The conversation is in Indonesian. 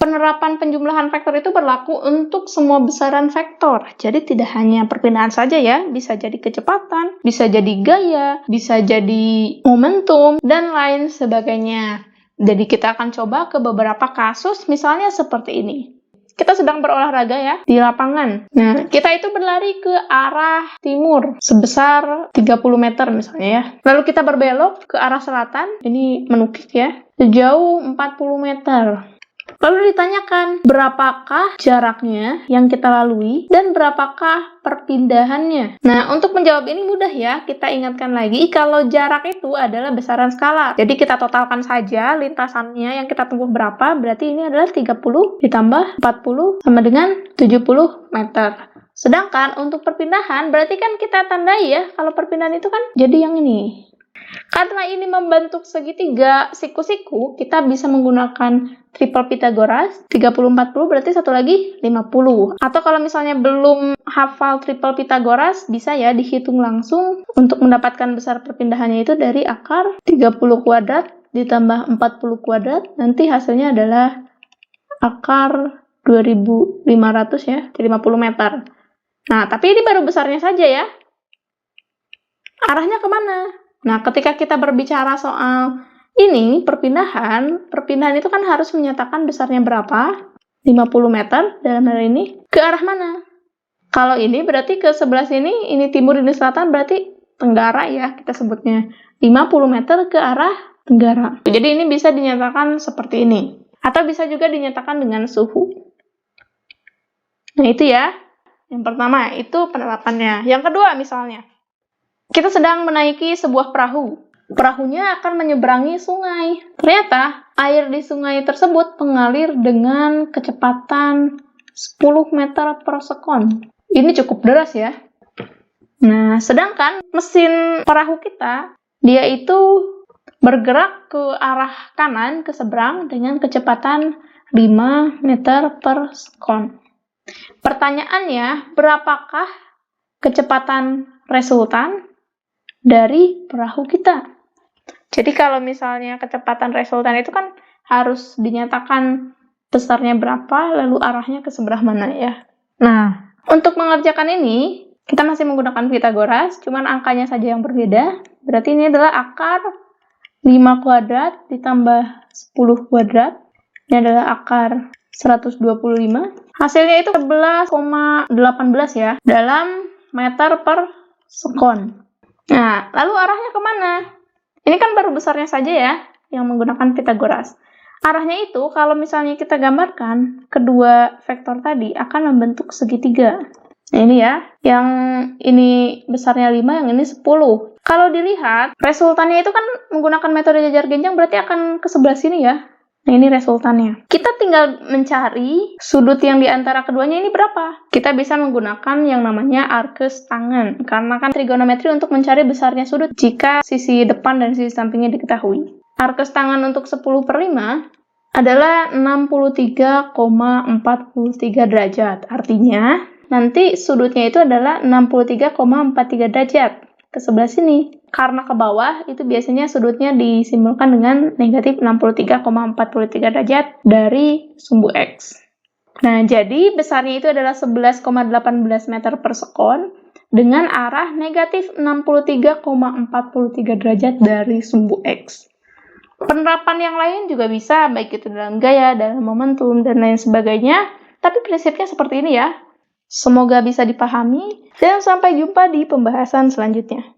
Penerapan penjumlahan vektor itu berlaku untuk semua besaran vektor. Jadi tidak hanya perpindahan saja ya, bisa jadi kecepatan, bisa jadi gaya, bisa jadi momentum, dan lain sebagainya. Jadi kita akan coba ke beberapa kasus, misalnya seperti ini. Kita sedang berolahraga ya, di lapangan. Nah, kita itu berlari ke arah timur, sebesar 30 meter misalnya ya. Lalu kita berbelok ke arah selatan, ini menukik ya, sejauh 40 meter. Lalu ditanyakan, berapakah jaraknya yang kita lalui dan berapakah perpindahannya? Nah, untuk menjawab ini mudah ya, kita ingatkan lagi kalau jarak itu adalah besaran skalar. Jadi kita totalkan saja lintasannya yang kita tempuh berapa, berarti ini adalah 30 ditambah 40 sama dengan 70 meter. Sedangkan untuk perpindahan, berarti kan kita tandai ya, kalau perpindahan itu kan jadi yang ini. Karena ini membentuk segitiga siku-siku, kita bisa menggunakan triple Pythagoras, 30-40 berarti satu lagi 50. Atau kalau misalnya belum hafal triple Pythagoras, bisa ya dihitung langsung untuk mendapatkan besar perpindahannya itu dari akar 30 kuadrat ditambah 40 kuadrat, nanti hasilnya adalah akar 2500 ya, jadi 50 meter. Nah, tapi ini baru besarnya saja ya. Arahnya kemana? Nah, ketika kita berbicara soal ini, perpindahan itu kan harus menyatakan besarnya berapa, 50 meter dalam hal ini, ke arah mana? Kalau ini berarti ke sebelah sini, ini timur, ini selatan, berarti tenggara ya, kita sebutnya 50 meter ke arah tenggara. Jadi ini bisa dinyatakan seperti ini. Atau bisa juga dinyatakan dengan suhu. Nah, itu ya. Yang pertama, itu penerapannya. Yang kedua misalnya, kita sedang menaiki sebuah perahu. Perahunya akan menyeberangi sungai. Ternyata, air di sungai tersebut mengalir dengan kecepatan 10 meter per sekon. Ini cukup deras ya. Nah, sedangkan mesin perahu kita, dia itu bergerak ke arah kanan, ke seberang, dengan kecepatan 5 meter per sekon. Pertanyaannya, berapakah kecepatan resultan dari perahu kita? Jadi kalau misalnya kecepatan resultan itu kan harus dinyatakan besarnya berapa, lalu arahnya ke sebelah mana ya. Nah, untuk mengerjakan ini, kita masih menggunakan Pythagoras, cuman angkanya saja yang berbeda. Berarti ini adalah akar 5 kuadrat ditambah 10 kuadrat. Ini adalah akar 125. Hasilnya itu 11,18 ya, dalam meter per sekon. Nah, lalu arahnya kemana? Ini kan baru besarnya saja ya, yang menggunakan Pythagoras. Arahnya itu, kalau misalnya kita gambarkan, kedua vektor tadi akan membentuk segitiga. Nah, ini ya, yang ini besarnya 5, yang ini 10. Kalau dilihat, resultannya itu kan menggunakan metode jajar genjang, berarti akan ke sebelah sini ya. Nah, ini resultannya. Kita tinggal mencari sudut yang di antara keduanya ini berapa. Kita bisa menggunakan yang namanya arkes tangan. Karena kan trigonometri untuk mencari besarnya sudut jika sisi depan dan sisi sampingnya diketahui. Arkes tangan untuk 10/5 adalah 63,43 derajat. Artinya, nanti sudutnya itu adalah 63,43 derajat. Ke sebelah sini. Karena ke bawah, itu biasanya sudutnya disimbolkan dengan negatif 63,43 derajat dari sumbu X. Nah, jadi besarnya itu adalah 11,18 meter per sekon dengan arah negatif 63,43 derajat dari sumbu X. Penerapan yang lain juga bisa, baik itu dalam gaya, dalam momentum, dan lain sebagainya. Tapi prinsipnya seperti ini ya. Semoga bisa dipahami, dan sampai jumpa di pembahasan selanjutnya.